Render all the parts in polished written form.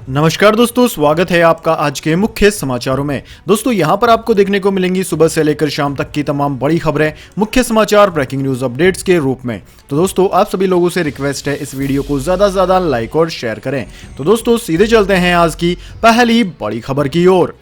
नमस्कार दोस्तों, स्वागत है आपका आज के मुख्य समाचारों में। दोस्तों यहां पर आपको देखने को मिलेंगी सुबह से लेकर शाम तक की तमाम बड़ी खबरें, मुख्य समाचार, ब्रेकिंग न्यूज अपडेट्स के रूप में। तो दोस्तों आप सभी लोगों से रिक्वेस्ट है इस वीडियो को ज्यादा से ज्यादा लाइक और शेयर करें। तो दोस्तों सीधे चलते हैं आज की पहली बड़ी खबर की ओर।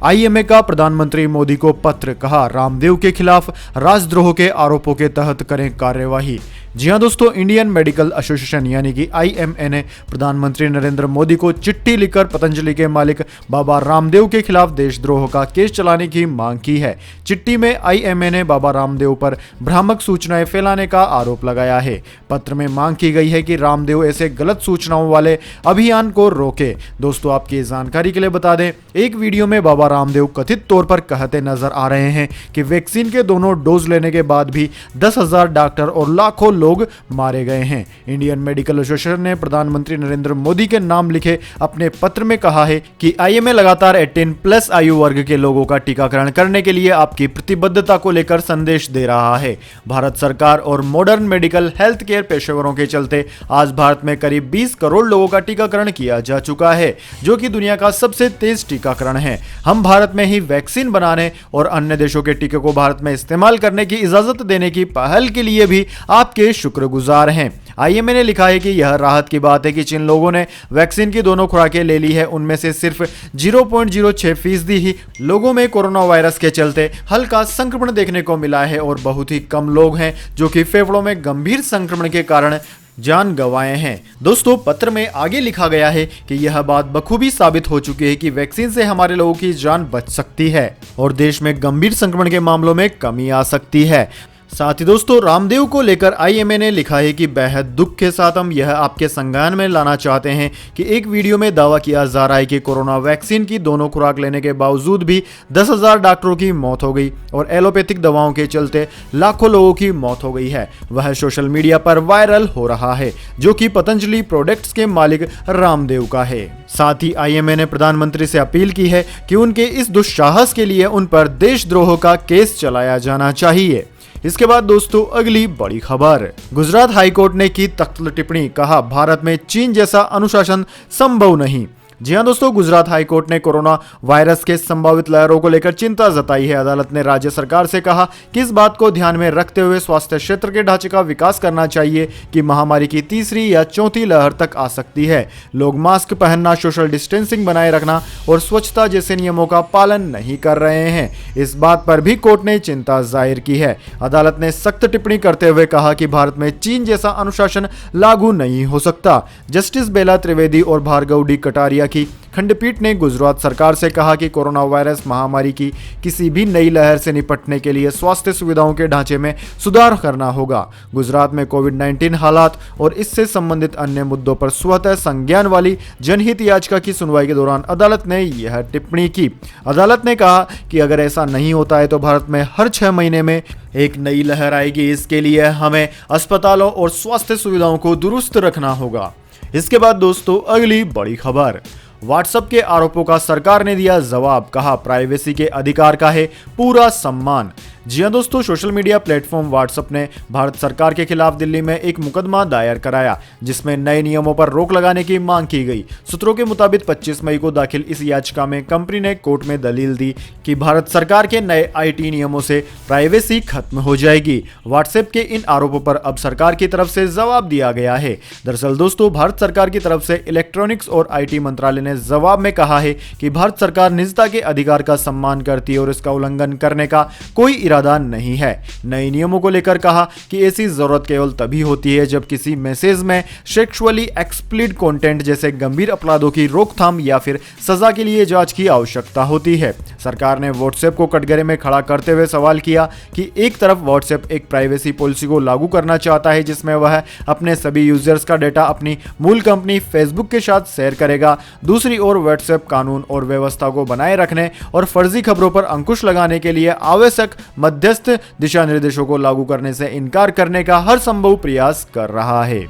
आईएमए का प्रधानमंत्री मोदी को पत्र, कहा रामदेव के खिलाफ राजद्रोह के आरोपों के तहत करें कार्यवाही। जी हां दोस्तों, इंडियन मेडिकल एसोसिएशन यानी कि आईएमए ने प्रधानमंत्री नरेंद्र मोदी को चिट्ठी लिखकर पतंजलि के मालिक बाबा रामदेव के खिलाफ देशद्रोह का केस चलाने की मांग की है। चिट्ठी में आईएमए ने बाबा रामदेव पर भ्रामक सूचनाएं फैलाने का आरोप लगाया है। पत्र में मांग की गई है कि रामदेव ऐसे गलत सूचनाओं वाले अभियान को रोके। दोस्तों आपकी जानकारी के लिए बता दें, एक वीडियो में बाबा रामदेव कथित तौर पर कहते नजर आ रहे हैं कि वैक्सीन के दोनों डोज लेने के बाद भी 10,000 डॉक्टर और लाखों लोग मारे गए हैं। इंडियन मेडिकल एसोसिएशन ने प्रधानमंत्री नरेंद्र मोदी के नाम लिखे अपने पत्र में कहा है कि आईएमए लगातार 18+ आयु वर्ग के लोगों का टीकाकरण करने के लिए आपकी प्रतिबद्धता को लेकर संदेश दे रहा है। भारत सरकार और मॉडर्न मेडिकल हेल्थ केयर पेशेवरों के चलते आज भारत में करीब 20 करोड़ लोगों का टीकाकरण किया जा चुका है, जो कि दुनिया का सबसे तेज टीकाकरण है। हम भारत में ही वैक्सीन बनाने और अन्य देशों के टीके को भारत में इस्तेमाल करने की इजाजत देने की पहल के लिए भी आपके शुक्रगुजार हैं। आईएमए ने लिखा है कि यह राहत की बात है कि जिन लोगों ने वैक्सीन की दोनों खुराकें ले ली है उनमें से सिर्फ 0.06% ही लोगों में कोरोना वायरस के चलते हल्का संक्रमण देखने को मिला है और बहुत ही कम लोग हैं जो कि फेफड़ों में गंभीर संक्रमण के कारण जान गंवाए हैं। दोस्तों पत्र में आगे लिखा गया है कि यह बात बखूबी साबित हो चुकी है कि वैक्सीन से हमारे लोगों की जान बच सकती है और देश में गंभीर संक्रमण के मामलों में कमी आ सकती है। साथ ही दोस्तों रामदेव को लेकर आईएमए ने लिखा है कि बेहद दुख के साथ हम यह आपके संज्ञान में लाना चाहते हैं कि एक वीडियो में दावा किया जा रहा है कि कोरोना वैक्सीन की दोनों खुराक लेने के बावजूद भी 10,000 डॉक्टरों की मौत हो गई और एलोपैथिक दवाओं के चलते लाखों लोगों की मौत हो गई है। वह सोशल मीडिया पर वायरल हो रहा है, जो कि पतंजलि प्रोडक्ट्स के मालिक रामदेव का है। साथ ही आईएमए ने प्रधानमंत्री से अपील की है कि उनके इस दुस्साहस के लिए उन पर देशद्रोह का केस चलाया जाना चाहिए। इसके बाद दोस्तों अगली बड़ी खबर, गुजरात हाईकोर्ट ने की तख्त टिप्पणी, कहा भारत में चीन जैसा अनुशासन संभव नहीं। जी हां दोस्तों, गुजरात हाईकोर्ट ने कोरोना वायरस के संभावित लहरों को लेकर चिंता जताई है। अदालत ने राज्य सरकार से कहा कि इस बात को ध्यान में रखते हुए स्वास्थ्य क्षेत्र के ढांचे का विकास करना चाहिए कि महामारी की तीसरी या चौथी लहर तक आ सकती है। लोग मास्क पहनना, सोशल डिस्टेंसिंग बनाए रखना और स्वच्छता जैसे नियमों का पालन नहीं कर रहे हैं। इस बात पर भी कोर्ट ने चिंता जाहिर की है। अदालत ने सख्त टिप्पणी करते हुए कहा कि भारत में चीन जैसा अनुशासन लागू नहीं हो सकता। जस्टिस बेला त्रिवेदी और भार्गव डी कटारिया की खंडपीठ ने गुजरात सरकार से कहा कि कोरोना वायरस महामारी की किसी भी नई लहर से निपटने के लिए स्वास्थ्य सुविधाओं के ढांचे में सुधार करना होगा। गुजरात में कोविड-19 हालात और इससे संबंधित अन्य मुद्दों पर स्वतः संज्ञान वाली जनहित याचिका की सुनवाई के दौरान अदालत ने यह टिप्पणी की। अदालत ने कहा कि अगर ऐसा नहीं होता है तो भारत में हर 6 महीने में एक नई लहर आएगी। इसके लिए हमें अस्पतालों और स्वास्थ्य सुविधाओं को दुरुस्त रखना होगा। इसके बाद दोस्तों अगली बड़ी खबर, व्हाट्सएप के आरोपों का सरकार ने दिया जवाब, कहा प्राइवेसी के अधिकार का है पूरा सम्मान। जी हां दोस्तों, सोशल मीडिया प्लेटफॉर्म व्हाट्सएप ने भारत सरकार के खिलाफ दिल्ली में एक मुकदमा दायर कराया, जिसमें नए नियमों पर रोक लगाने की मांग की गई। सूत्रों के मुताबिक 25 मई को दाखिल इस याचिका में कंपनी ने कोर्ट में दलील दी कि भारत सरकार के नए आईटी नियमों से प्राइवेसी खत्म हो जाएगी। व्हाट्सएप के इन आरोपों पर अब सरकार की तरफ से जवाब दिया गया है। दरअसल दोस्तों भारत सरकार की तरफ से इलेक्ट्रॉनिक्स और आईटी मंत्रालय ने जवाब में कहा है कि भारत सरकार निजता के अधिकार का सम्मान करती है और इसका उल्लंघन करने का कोई इरादा नहीं है। नए नियमों को लेकर कहा कि ऐसी जरूरत केवल तभी होती है जब किसी मैसेज में सेक्सुअली एक्सप्लिसिट कंटेंट जैसे गंभीर अपराधों की रोकथाम या फिर सजा के लिए जांच की आवश्यकता होती है। सरकार ने व्हाट्सएप को कटघरे में खड़ा करते हुए सवाल किया कि एक तरफ व्हाट्सएप एक प्राइवेसी पॉलिसी को लागू करना चाहता है जिसमें वह अपने सभी यूजर्स का डेटा अपनी मूल कंपनी फेसबुक के साथ शेयर करेगा, दूसरी ओर व्हाट्सएप कानून और व्यवस्था को बनाए रखने और फर्जी खबरों पर अंकुश लगाने के लिए आवश्यक मध्यस्थ दिशा निर्देशों को लागू करने से इनकार करने का हर संभव प्रयास कर रहा है।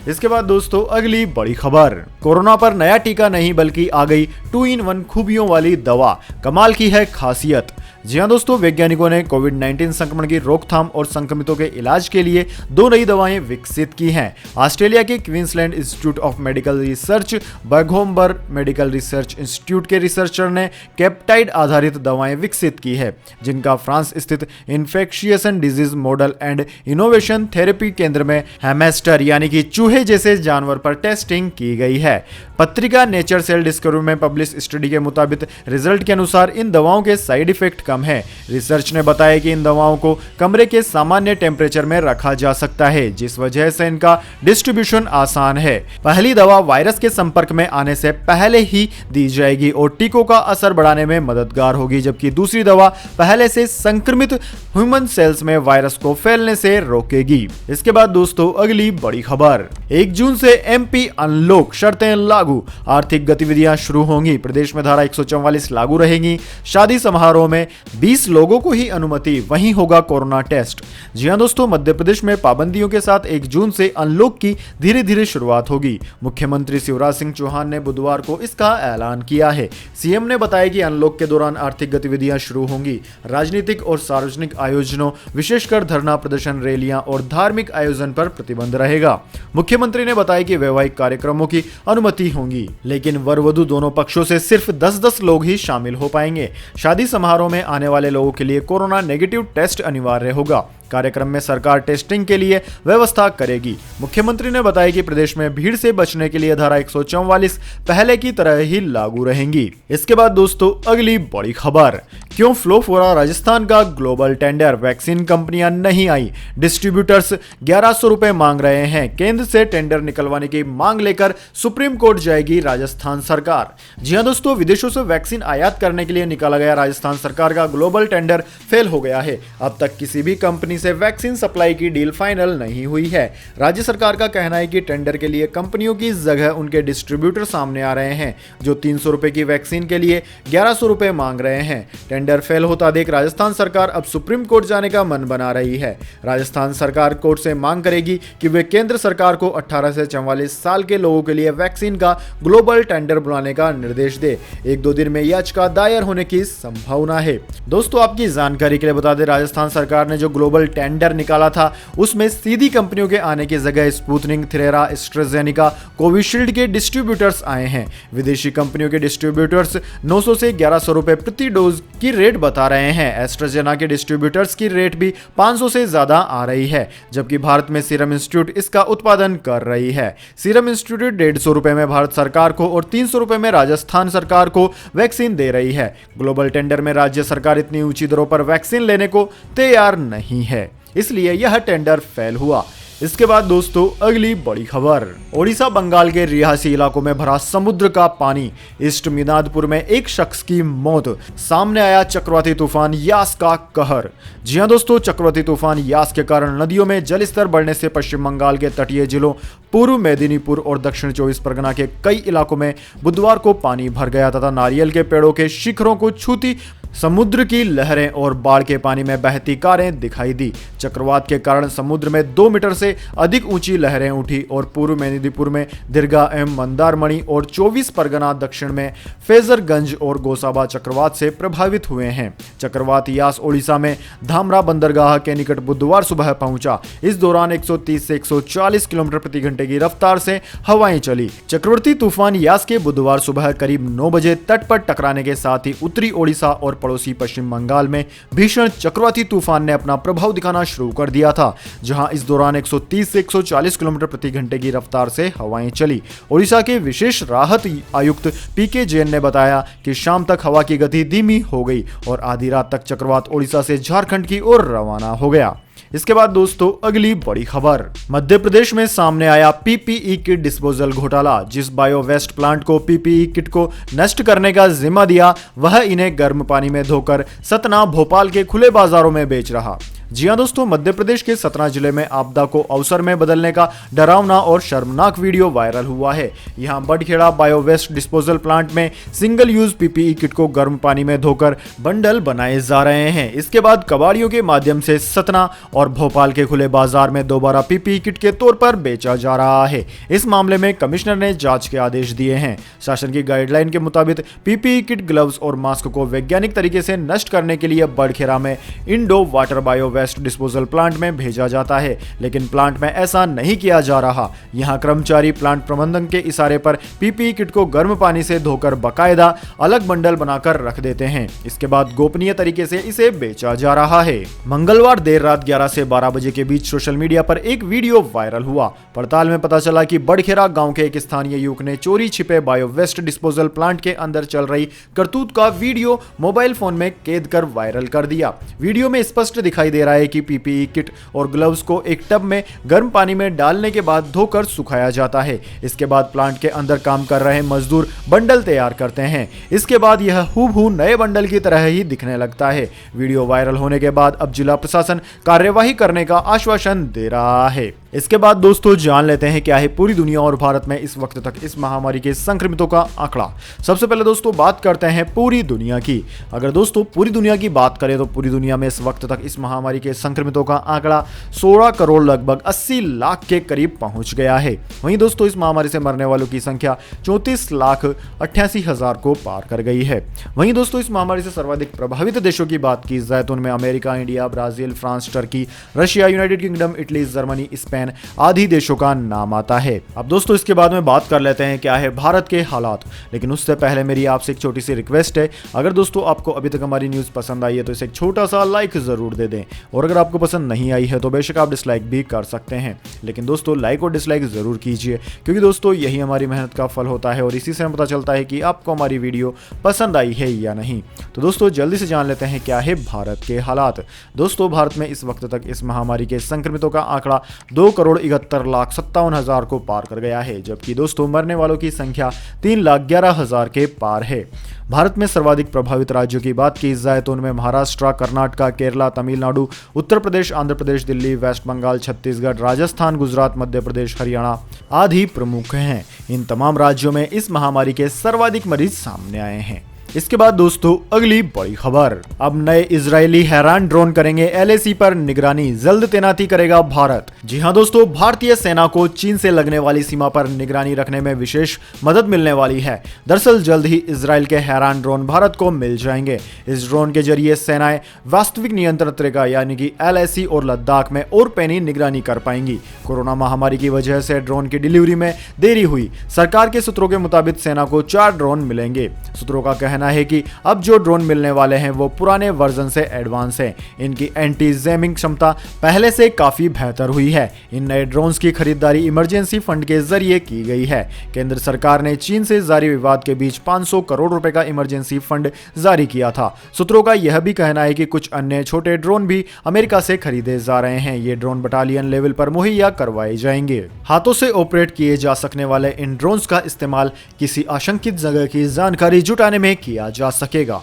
इसके बाद दोस्तों अगली बड़ी खबर, कोरोना पर नया टीका नहीं बल्कि आ गई 2-in-1 खूबियों वाली दवा, कमाल की है खासियत। जी हाँ दोस्तों, वैज्ञानिकों ने कोविड-19 संक्रमण की रोकथाम और संक्रमितों के इलाज के लिए 2 नई दवाएं विकसित की हैं। ऑस्ट्रेलिया के Queensland Institute of Medical Research, बर्गहोमबर्ग मेडिकल रिसर्च इंस्टीट्यूट के रिसर्चर ने पेप्टाइड आधारित दवाएं विकसित की है, जिनका फ्रांस स्थित infectious disease model and innovation therapy केंद्र में हैमस्टर यानी कि चूहे जैसे जानवर पर टेस्टिंग की गई है। पत्रिका नेचर सेल डिस्कवरी में पब्लिश स्टडी के मुताबिक रिजल्ट के अनुसार इन दवाओं के साइड इफेक्ट कम है। रिसर्च ने बताया कि इन दवाओं को कमरे के सामान्य टेम्परेचर में रखा जा सकता है, जिस वजह से इनका डिस्ट्रीब्यूशन आसान है। पहली दवा वायरस के संपर्क में आने से पहले ही दी जाएगी और टीकों का असर बढ़ाने में मददगार होगी, जबकि दूसरी दवा पहले से संक्रमित ह्यूमन सेल्स में वायरस को फैलने से रोकेगी। इसके बाद दोस्तों अगली बड़ी खबर, 1 जून से एमपी अनलॉक, शर्तें लागू, आर्थिक गतिविधियां शुरू होंगी। प्रदेश में धारा 144 लागू रहेगी। शादी समारोह में 20 लोगों को ही अनुमति, वहीं होगा कोरोना टेस्ट। जी हां दोस्तों, मध्य प्रदेश में पाबंदियों के साथ 1 जून से अनलॉक की धीरे धीरे शुरुआत होगी। मुख्यमंत्री शिवराज सिंह चौहान ने बुधवार को इसका ऐलान किया है। सीएम ने बताया कि अनलॉक के दौरान आर्थिक गतिविधियां शुरू होंगी। राजनीतिक और सार्वजनिक आयोजनों, विशेषकर धरना प्रदर्शन, रैलियां और धार्मिक आयोजन पर प्रतिबंध रहेगा। मुख्यमंत्री ने बताया कि वैवाहिक कार्यक्रमों की अनुमति होंगी, लेकिन वर वधू दोनों पक्षों से सिर्फ 10-10 लोग ही शामिल हो पाएंगे। शादी समारोह में आने वाले लोगों के लिए कोरोना नेगेटिव टेस्ट अनिवार्य होगा। कार्यक्रम में सरकार टेस्टिंग के लिए व्यवस्था करेगी। मुख्यमंत्री ने बताया कि प्रदेश में भीड़ से बचने के लिए धारा 144 पहले की तरह ही लागू रहेंगी। इसके बाद दोस्तों अगली बड़ी खबर, क्यों फ्लॉप हो रहा राजस्थान का ग्लोबल टेंडर, वैक्सीन कंपनियां नहीं आई, डिस्ट्रीब्यूटर्स 1100 रुपए मांग रहे हैं। केंद्र से टेंडर निकलवाने की मांग लेकर सुप्रीम कोर्ट जाएगी राजस्थान सरकार। जी हां दोस्तों, विदेशों से वैक्सीन आयात करने के लिए निकाला गया राजस्थान सरकार का ग्लोबल टेंडर फेल हो गया है। अब तक किसी भी कंपनी से वैक्सीन सप्लाई की डील फाइनल नहीं हुई है। राज्य सरकार का कहना है कि टेंडर के लिए कंपनियों की जगह उनके डिस्ट्रीब्यूटर सामने आ रहे हैं, जो 300 रुपए की वैक्सीन के लिए 1100 रुपए मांग रहे हैं। टेंडर फेल होता देख राजस्थान सरकार अब सुप्रीम कोर्ट जाने का मन बना रही है। राजस्थान सरकार कोर्ट से मांग करेगी कि वे केंद्र सरकार को 18 से 44 साल के लोगों के लिए वैक्सीन का ग्लोबल टेंडर बुलाने का निर्देश दे। 1-2 दिन में याचिका दायर होने की संभावना है। दोस्तों आपकी जानकारी के लिए बता दें, राजस्थान सरकार ने जो ग्लोबल टेंडर निकाला था उसमें सीधी कंपनियों के आने की जगह स्पुतनिक, थ्रेरा, एस्ट्राजेनेका, कोविशील्ड के डिस्ट्रीब्यूटर्स आए हैं। विदेशी कंपनियों के डिस्ट्रीब्यूटर्स 900 से 1100 रुपए प्रति डोज की रेट बता रहे हैं। एस्ट्राजेनेका के डिस्ट्रीब्यूटर्स की रेट भी 500 से ज्यादा आ रही है, जबकि भारत में सीरम इंस्टीट्यूट इसका उत्पादन कर रही है। सीरम इंस्टीट्यूट 150 रुपए में भारत सरकार को और 300 रुपए में राजस्थान सरकार को वैक्सीन दे रही है। ग्लोबल टेंडर में राज्य सरकार इतनी ऊंची दरों पर वैक्सीन लेने को तैयार नहीं है, इसलिए यह टेंडर फेल हुआ। इसके बाद दोस्तों अगली बड़ी खबर, ओडिशा बंगाल के रिहायशी इलाकों में भरा समुद्र का पानी, ईस्ट मिनादपुर में एक शख्स की मौत, सामने आया चक्रवाती तूफान यास का कहर। जी हां दोस्तों, चक्रवाती तूफान यास के कारण नदियों में जलस्तर बढ़ने से पश्चिम बंगाल के तटीय जिलों पूर्व मेदिनीपुर और दक्षिण 24 परगना के कई इलाकों में बुधवार को पानी भर गया तथा नारियल के पेड़ों के शिखरों को छूती समुद्र की लहरें और बाढ़ के पानी में बहती कारें दिखाई दी। चक्रवात के कारण समुद्र में 2 मीटर से अधिक ऊंची लहरें उठी और पूर्व मेदिनीपुर में दीर्घा एवं मंदारमणि और 24 परगना दक्षिण में फेजरगंज और गोसाबा चक्रवात से प्रभावित हुए हैं। चक्रवात यास ओडिशा में धामरा बंदरगाह के निकट बुधवार सुबह पहुंचा। इस दौरान 130 से 140 किलोमीटर प्रति घंटे की रफ्तार से हवाएं चली। चक्रवर्ती तूफान यास के बुधवार सुबह करीब 9 बजे तट पर टकराने के साथ ही उत्तरी ओडिशा और पड़ोसी पश्चिम बंगाल में भीषण चक्रवाती तूफान ने अपना प्रभाव दिखाना शुरू कर दिया था, जहां इस दौरान 130 से 140 किलोमीटर प्रति घंटे की रफ्तार से हवाएं चली। ओडिशा के विशेष राहत आयुक्त पीके जैन ने बताया कि शाम तक हवा की गति धीमी हो गई और आधी रात तक चक्रवात ओडिशा से झारखंड की ओर रवाना हो गया। इसके बाद दोस्तों अगली बड़ी खबर, मध्य प्रदेश में सामने आया पीपीई किट डिस्पोजल घोटाला। जिस बायो वेस्ट प्लांट को पीपीई किट को नष्ट करने का जिम्मा दिया, वह इन्हें गर्म पानी में धोकर सतना, भोपाल के खुले बाजारों में बेच रहा। जी हां दोस्तों, मध्य प्रदेश के सतना जिले में आपदा को अवसर में बदलने का डरावना और शर्मनाक वीडियो वायरल हुआ है। यहां बडखेड़ा बायो वेस्ट डिस्पोजल प्लांट में सिंगल यूज पीपीई किट को गर्म पानी में धोकर बंडल बनाए जा रहे हैं। इसके बाद कबाड़ियों के माध्यम से सतना और भोपाल के खुले बाजार में दोबारा पीपीई किट के तौर पर बेचा जा रहा है। इस मामले में कमिश्नर ने जांच के आदेश दिए हैं। शासन की गाइडलाइन के मुताबिक पीपीई किट, ग्लव्स और मास्क को वैज्ञानिक तरीके से नष्ट करने के लिए बडखेड़ा में Indo water bio waste disposal plant में भेजा जाता है, लेकिन प्लांट में ऐसा नहीं किया जा रहा। यहां कर्मचारी प्लांट प्रबंधन के इशारे पर पीपीई किट को गर्म पानी से धोकर बकायदा अलग बंडल बनाकर रख देते हैं। इसके बाद गोपनीय तरीके से इसे बेचा जा रहा है। मंगलवार देर रात 11 से 12 बजे के बीच सोशल मीडिया पर एक वीडियो वायरल हुआ। पड़ताल में पता चला कि बडखेड़ा गांव के एक स्थानीय युवक ने चोरी छिपे बायो वेस्ट डिस्पोजल प्लांट के अंदर चल रही करतूत का वीडियो मोबाइल फोन में कैद कर वायरल कर दिया। वीडियो में स्पष्ट दिखाई दे रहा है कि पीपीई किट और ग्लव्स को एक टब में गर्म पानी में डालने के बाद धोकर सुखाया जाता है। इसके बाद प्लांट के अंदर काम कर रहे मजदूर बंडल तैयार करते हैं। इसके बाद यह हूबहू नए बंडल की तरह ही दिखने लगता है। वीडियो वायरल होने के बाद अब जिला प्रशासन कार्यवाही करने का आश्वासन दे रहा है। इसके बाद दोस्तों जान लेते हैं क्या है पूरी दुनिया और भारत में इस वक्त तक इस महामारी के संक्रमितों का आंकड़ा। सबसे पहले दोस्तों बात करते हैं पूरी दुनिया की। अगर दोस्तों पूरी दुनिया की बात करें तो पूरी दुनिया में इस वक्त तक इस महामारी के संक्रमितों का आंकड़ा 16 करोड़ लगभग 80 लाख के करीब पहुंच गया है। वहीं दोस्तों इस महामारी से मरने वालों की संख्या 34,88,000 को पार कर गई है। वहीं दोस्तों इस महामारी से सर्वाधिक प्रभावित देशों की बात की जाए तो उनमें America, India, Brazil, France, Turkey, Russia, United kingdom, Italy, Germany, Spain आदि देशों का नाम आता है। अब दोस्तों इसके बाद में बात कर लेते हैं क्या है भारत के हालात, लेकिन उससे पहले मेरी आपसे एक छोटी सी रिक्वेस्ट है। अगर दोस्तों आपको अभी तक हमारी न्यूज पसंद आई है तो इसे एक छोटा सा लाइक जरूर दे दें, और अगर आपको पसंद नहीं आई है तो बेशक आप डिसलाइक भी कर सकते हैं, लेकिन दोस्तों लाइक और डिसलाइक जरूर कीजिए, क्योंकि दोस्तों यही हमारी मेहनत का फल होता है और इसी से हमें पता चलता है कि आपको हमारी वीडियो पसंद आई है या नहीं। तो दोस्तों जल्दी से जान लेते हैं क्या है भारत के हालात। दोस्तों भारत में इस वक्त तक इस महामारी के संक्रमितों का आंकड़ा 2,71,57,000 को पार कर गया है, जबकि दोस्तों मरने वालों की संख्या 3,11,000 के पार है। भारत में सर्वाधिक प्रभावित राज्यों की बात की जाए तो उनमें महाराष्ट्र, कर्नाटक, केरला, तमिलनाडु, उत्तर प्रदेश, आंध्र प्रदेश, दिल्ली, वेस्ट बंगाल, छत्तीसगढ़, राजस्थान, गुजरात, मध्य प्रदेश, हरियाणा आदि प्रमुख हैं। इन तमाम राज्यों में इस महामारी के सर्वाधिक मरीज सामने आए हैं। इसके बाद दोस्तों अगली बड़ी खबर, अब नए इजरायली हैरान ड्रोन करेंगे एलएसी पर निगरानी, जल्द तैनाती करेगा भारत। जी हां दोस्तों, भारतीय सेना को चीन से लगने वाली सीमा पर निगरानी रखने में विशेष मदद मिलने वाली है। दरअसल जल्द ही इजरायल के हैरान ड्रोन भारत को मिल जाएंगे। इस ड्रोन के जरिए सेनाएं वास्तविक नियंत्रण रेखा यानी कि एलएसी और लद्दाख में और पैनी निगरानी कर पाएंगी। कोरोना महामारी की वजह से ड्रोन की डिलीवरी में देरी हुई। सरकार के सूत्रों के मुताबिक सेना को 4 ड्रोन मिलेंगे। सूत्रों का कहना है कि अब जो ड्रोन मिलने वाले हैं वो पुराने वर्जन से एडवांस हैं। इनकी एंटी जैमिंग क्षमता पहले से काफी बेहतर हुई है। इन नए ड्रोन्स की खरीदारी इमरजेंसी फंड के जरिए की गई है। केंद्र सरकार ने चीन से जारी विवाद के बीच 500 करोड़ रुपए का इमरजेंसी फंड जारी किया था। सूत्रों का यह भी कहना है कि कुछ अन्य छोटे ड्रोन भी अमेरिका से खरीदे जा रहे हैं। ये ड्रोन बटालियन लेवल पर मुहैया करवाए जाएंगे। हाथों से ऑपरेट किए जा सकने वाले इन ड्रोन्स का इस्तेमाल किसी आशंकित जगह की जानकारी जुटाने में किया जा सकेगा।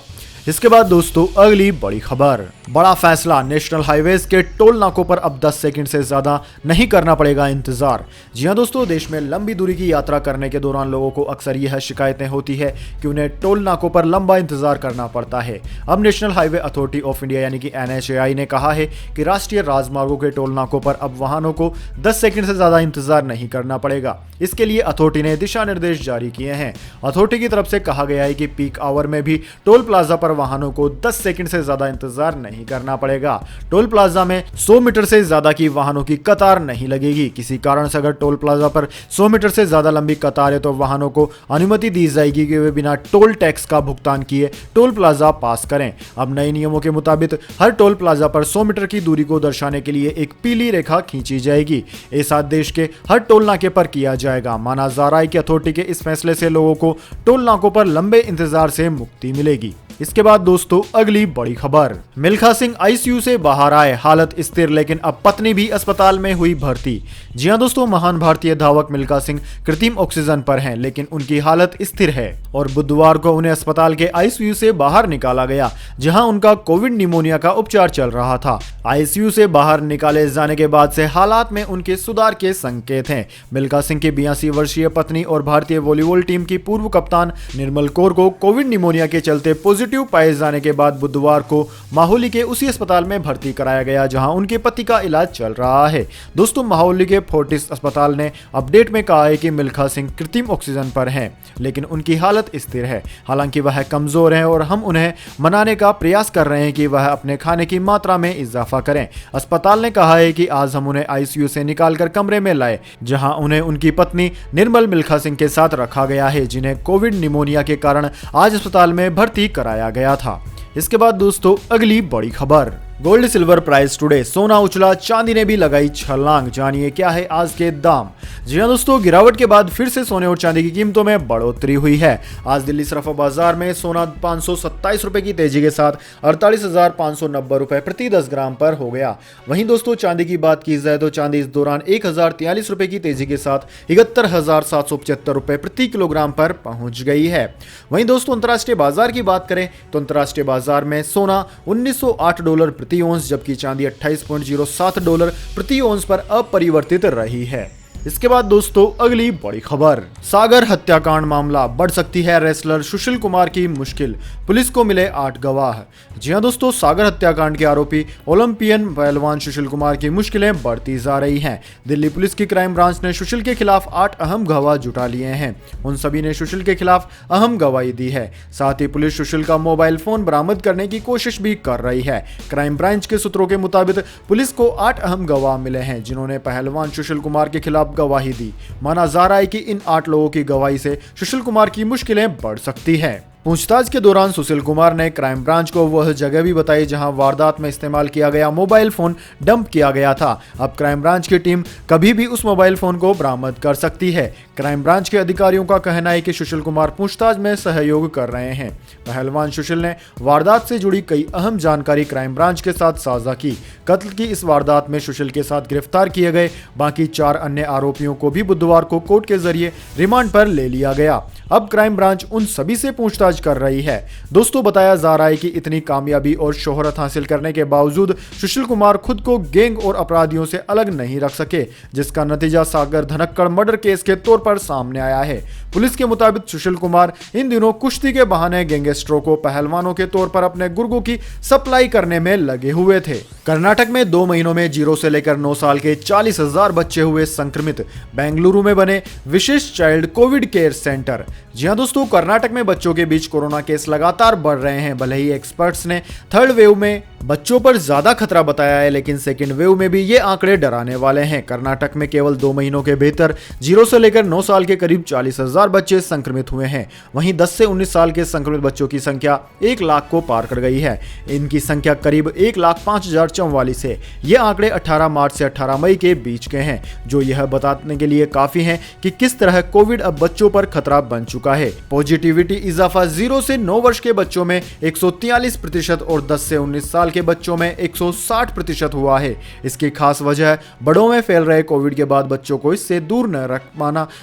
इसके बाद दोस्तों अगली बड़ी खबर, बड़ा फैसला, नेशनल हाईवेज के टोल नाकों पर अब 10 सेकंड से ज्यादा नहीं करना पड़ेगा इंतजार। जी हां दोस्तों, देश में लंबी दूरी की यात्रा करने के दौरान लोगों को अक्सर यह शिकायतें होती है कि उन्हें टोल नाकों पर लंबा इंतजार करना पड़ता है। अब national highway authority of India यानी कि NHAI ने कहा है कि राष्ट्रीय राजमार्गों के टोल नाकों पर अब वाहनों को 10 सेकंड से ज्यादा इंतजार नहीं करना पड़ेगा। इसके लिए अथॉरिटी ने दिशा निर्देश जारी किए हैं। अथॉरिटी की तरफ से कहा गया है कि पीक आवर में भी टोल प्लाजा पर वाहनों को 10 सेकंड से ज्यादा इंतजार नहीं करना पड़ेगा। टोल प्लाजा में 100 मीटर से ज्यादा की वाहनों की कतार नहीं लगेगी। किसी कारण से अगर टोल प्लाजा पर 100 मीटर से ज्यादा लंबी कतार है तो वाहनों को अनुमति दी जाएगी कि वे बिना टोल टैक्स का भुगतान किए टोल प्लाजा पास करें। अब नए नियमों के मुताबिक हर टोल प्लाजा पर 100 मीटर की दूरी को दर्शाने के लिए एक पीली रेखा खींची जाएगी। ऐसा देश के हर टोल नाके पर किया जाएगा। माना जा रहा है कि अथॉरिटी के इस फैसले से लोगों को टोल नाकों पर लंबे इंतजार से मुक्ति मिलेगी। इसके बाद दोस्तों अगली बड़ी खबर, मिल्खा सिंह आईसीयू से बाहर आए, हालत स्थिर, लेकिन अब पत्नी भी अस्पताल में हुई भर्ती। जी हां दोस्तों, महान भारतीय धावक मिल्खा सिंह कृत्रिम ऑक्सीजन पर हैं, लेकिन उनकी हालत स्थिर है और बुधवार को उन्हें अस्पताल के आईसीयू से बाहर निकाला गया, जहां उनका कोविड निमोनिया का उपचार चल रहा था। आईसीयू से बाहर निकाले जाने के बाद से हालात में उनके सुधार के संकेत हैं। मिल्खा सिंह की 82 वर्षीय पत्नी और भारतीय वॉलीबॉल टीम की पूर्व कप्तान निर्मल कौर को कोविड निमोनिया के चलते पॉजिटिव पाए जाने के बाद बुधवार को माहौली के उसी अस्पताल में भर्ती कराया गया जहां उनके पति का इलाज चल रहा है। दोस्तों, माहौली के फोर्टिस अस्पताल ने अपडेट में कहा है कि मिल्खा सिंह कृत्रिम ऑक्सीजन पर हैं, लेकिन उनकी हालत स्थिर है। हालांकि वह कमजोर हैं और हम उन्हें मनाने का प्रयास कर रहे हैं कि वह अपने खाने की मात्रा में इजाफा करें। अस्पताल ने कहा है कि आज हम उन्हें आईसीयू से निकालकर कमरे में लाए, जहां उन्हें उनकी पत्नी निर्मल मिल्खा सिंह के साथ रखा गया है, जिन्हें कोविड निमोनिया के कारण आज अस्पताल में भर्ती कराया गया था। इसके बाद दोस्तों, अगली बड़ी खबर, गोल्ड सिल्वर प्राइस टुडे। सोना उछला, चांदी ने भी लगाई छलांग। जानिए क्या है आज के दाम। जी हां दोस्तों, गिरावट के बाद फिर से सोने और चांदी की कीमतों में बढ़ोतरी हुई है। आज दिल्ली सराफा बाजार में सोना 527 रुपए की तेजी के साथ 48,590 रुपए प्रति 10 ग्राम पर हो गया। वहीं दोस्तों, चांदी की बात की जाए तो चांदी इस दौरान 1,043 रुपए की तेजी के साथ 71,775 रुपए प्रति किलोग्राम पर पहुंच गई है। वहीं दोस्तों, अंतर्राष्ट्रीय बाजार की बात करें तो अंतर्राष्ट्रीय बाजार में सोना $1908 प्रति ओंस, जबकि चांदी $28.07 प्रति ओंस पर अपरिवर्तित रही है। इसके बाद दोस्तों, अगली बड़ी खबर, सागर हत्याकांड मामला, बढ़ सकती है रेसलर सुशील कुमार की मुश्किल, पुलिस को मिले 8 गवाह। जी हां दोस्तों, सागर हत्याकांड के आरोपी ओलंपियन पहलवान सुशील कुमार की मुश्किलें बढ़ती जा रही हैं। दिल्ली पुलिस की क्राइम ब्रांच ने सुशील के खिलाफ 8 अहम गवाह जुटा लिए हैं। उन सभी ने सुशील के खिलाफ अहम गवाही दी है। साथ ही पुलिस सुशील का मोबाइल फोन बरामद करने की कोशिश भी कर रही है। क्राइम ब्रांच के सूत्रों के मुताबिक पुलिस को 8 अहम गवाह मिले हैं, जिन्होंने पहलवान सुशील कुमार के खिलाफ गवाही दी। माना जा रहा है कि इन 8 लोगों की गवाही से सुशील कुमार की मुश्किलें बढ़ सकती है। पूछताछ के दौरान सुशील कुमार ने क्राइम ब्रांच को वह जगह भी बताई जहां वारदात में इस्तेमाल किया गया मोबाइल फोन डंप किया गया था। अब क्राइम ब्रांच की टीम कभी भी उस मोबाइल फोन को बरामद कर सकती है। क्राइम ब्रांच के अधिकारियों का कहना है कि सुशील कुमार पूछताछ में सहयोग कर रहे हैं। पहलवान सुशील ने वारदात से जुड़ी कई अहम जानकारी क्राइम ब्रांच के साथ साझा की। कत्ल की इस वारदात में सुशील के साथ गिरफ्तार किए गए बाकी 4 अन्य आरोपियों को भी बुधवार को कोर्ट के जरिए रिमांड पर ले लिया गया। अब क्राइम ब्रांच उन सभी से पूछताछ कर रही है। दोस्तों, बताया जा रहा है कि इतनी कामयाबी और शोहरत हासिल करने के बावजूद सुशील कुमार खुद को गैंग और अपराधियों से अलग नहीं रख सके, जिसका नतीजा सागर धनक्कड़ मर्डर केस के तौर पर सामने आया है। पुलिस के मुताबिक सुशील कुमार इन दिनों कुश्ती के बहाने गैंगस्टरों को पहलवानों के तौर पर अपने गुर्गों की सप्लाई करने में लगे हुए थे। कर्नाटक में 2 महीनों में 0 से लेकर 9 साल के 40,000 बच्चे हुए संक्रमित। बेंगलुरु में बने विशेष चाइल्ड कोविड केयर सेंटर। जी हां दोस्तों, कर्नाटक में बच्चों के बीच कोरोना केस लगातार बढ़ रहे हैं। भले ही एक्सपर्ट्स ने थर्ड वेव में बच्चों पर ज्यादा खतरा बताया है, लेकिन सेकेंड वेव में भी ये आंकड़े डराने वाले हैं। कर्नाटक में केवल 2 महीनों के भीतर 0 से लेकर 9 साल के करीब 40,000 बच्चे संक्रमित हुए हैं। वहीं 10 से 19 साल के संक्रमित बच्चों की संख्या 1 लाख को पार कर गई है। इनकी संख्या करीब 1,05,044 है। ये आंकड़े 18 मार्च से 18 मई के बीच के हैं, जो यह बताने के लिए काफी हैं कि किस तरह कोविड अब बच्चों पर खतरा बन चुका है। पॉजिटिविटी इजाफा 0 से 9 वर्ष के बच्चों में 143% और 10 से 19 साल के बच्चों में 160% हुआ है। इसकी खास वजह बड़ों में फैल रहे कोविड के बाद बच्चों को इससे दूर न रख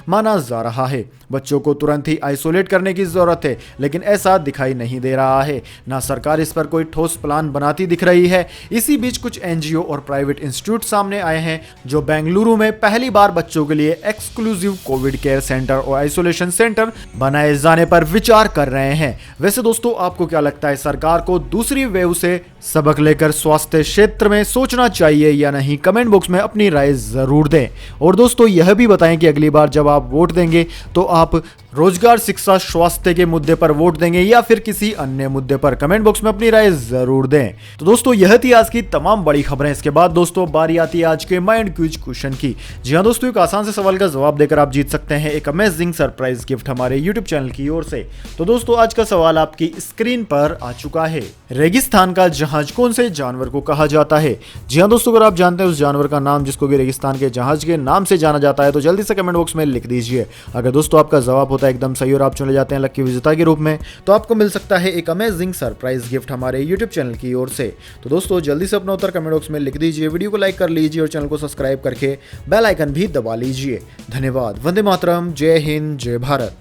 माना जा रहा है। बच्चों को तुरंत ही आइसोलेट करने की जरूरत है, लेकिन ऐसा दिखाई नहीं दे रहा है। ना सरकार इस पर कोई ठोस प्लान बनाती दिख रही है। इसी बीच कुछ एनजीओ और प्राइवेट इंस्टीट्यूट सामने आए हैं, जो बेंगलुरु में पहली बार बच्चों के लिए एक्सक्लूसिव कोविड केयर सेंटर और आइसोलेशन सेंटर बनाए जाने पर विचार कर रहे हैं। वैसे दोस्तों, आपको क्या लगता है, सरकार को दूसरी वेव से सबक लेकर स्वास्थ्य क्षेत्र में सोचना चाहिए या नहीं? कमेंट बॉक्स में अपनी राय जरूर दें। और दोस्तों, यह भी बताएं कि अगली बार जब आप वोट देंगे तो आप रोजगार, शिक्षा, स्वास्थ्य के मुद्दे पर वोट देंगे या फिर किसी अन्य मुद्दे पर? कमेंट बॉक्स में अपनी राय जरूर दें। तो दोस्तों, यह थी आज की तमाम बड़ी खबरें। इसके बाद दोस्तों, बारी आती है आज के माइंड क्विज क्वेश्चन की। जी हां दोस्तों, एक आसान से सवाल का जवाब देकर आप जीत सकते हैं एक अमेजिंग सरप्राइज गिफ्ट हमारे यूट्यूब चैनल की ओर से। तो दोस्तों, आज का सवाल आपकी स्क्रीन पर आ चुका है। रेगिस्तान का जहाज कौन से जानवर को कहा जाता है? जी हां दोस्तों, अगर आप जानते हैं उस जानवर का नाम जिसको कि रेगिस्तान के जहाज के नाम से जाना जाता है, तो जल्दी से कमेंट बॉक्स में लिख दीजिए। अगर दोस्तों आपका जवाब होता है एकदम सही और आप चले जाते हैं लकी विजेता के रूप में, तो आपको मिल सकता है एक अमेजिंग सरप्राइज गिफ्ट हमारे यूट्यूब चैनल की ओर से। तो दोस्तों, जल्दी से अपना उत्तर कमेंट बॉक्स में लिख दीजिए, वीडियो को लाइक कर लीजिए और चैनल को सब्सक्राइब करके बेल आइकन भी दबा लीजिए। धन्यवाद। वंदे मातरम। जय हिंद, जय भारत।